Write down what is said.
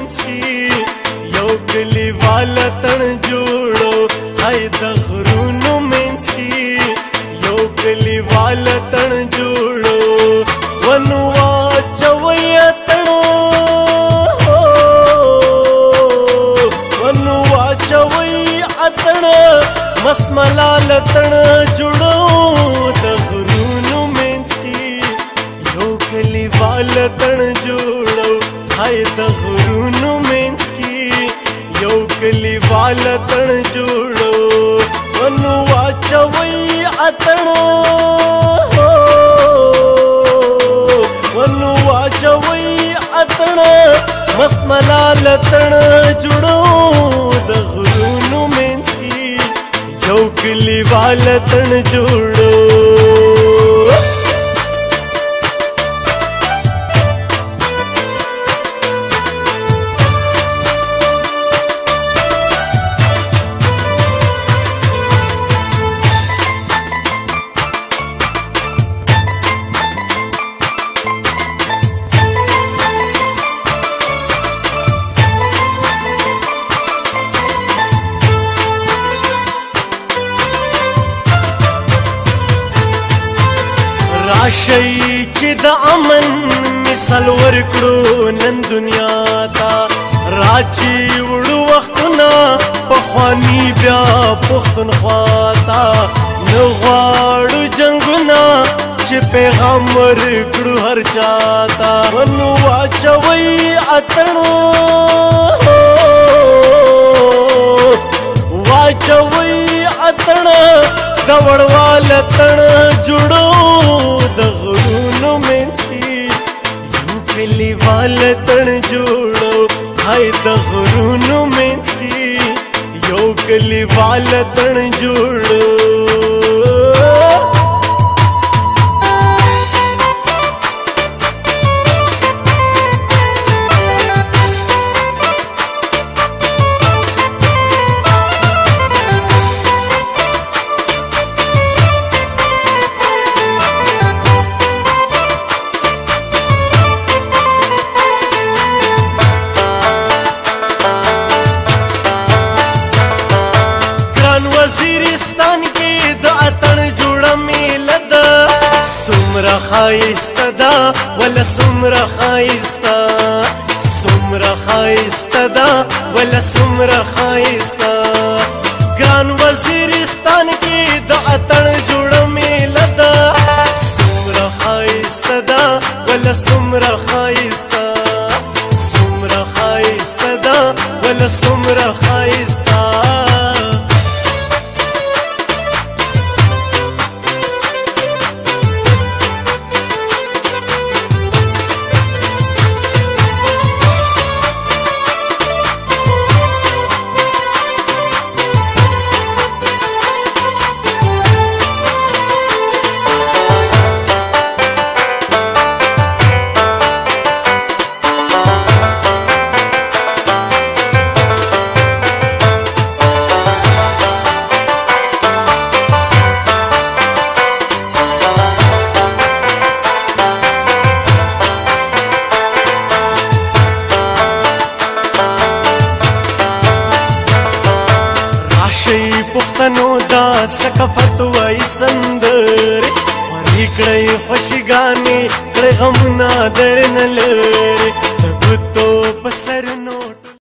منس کی یو کلیوال تن جوړو هاي د غرونو منس کی یو کلیوال تن جوړو ونوا چوي اتن ونوا چوي اتن مسملال تن جوړو د غرونو منس کی یو کلیوال تن جوړو هاي د غرونو منس کی یو کلیوال تن جوړو ونو واچوي اتن ونو واچوي اتن مسملال تن جوړو د غرونو منس کی یو کلیوال تن جوړو راشي چې د امن مثال ورکړو نن دنیا ته راچی وړو وختونه پخواني بیا پښتونخوا ته نه غواړو جنګونه چې پیغام ورکړو هر چا ته ونو واچوي اتن واچوي اتن د وړوال تن جوړو د غرونو منس کی یو کلیوال تن جوړو هاي د غرونو منس کی یو کلیوال تن جوړو وزیرستان کې د اتن جوړه میله ده سمره ښایسته ده وله سمره ښایسته سمره ښایسته ده وله سمره ښایسته ګران وزیرستان کې د اتن جوړه میله ده سمره ښایسته ده وله سمره ښایسته سمره ښایسته ده وله سمره ښایسته پښتنو دا ثقافت وای سندره فریقړی خوشګانی کړه غمونه درنه لري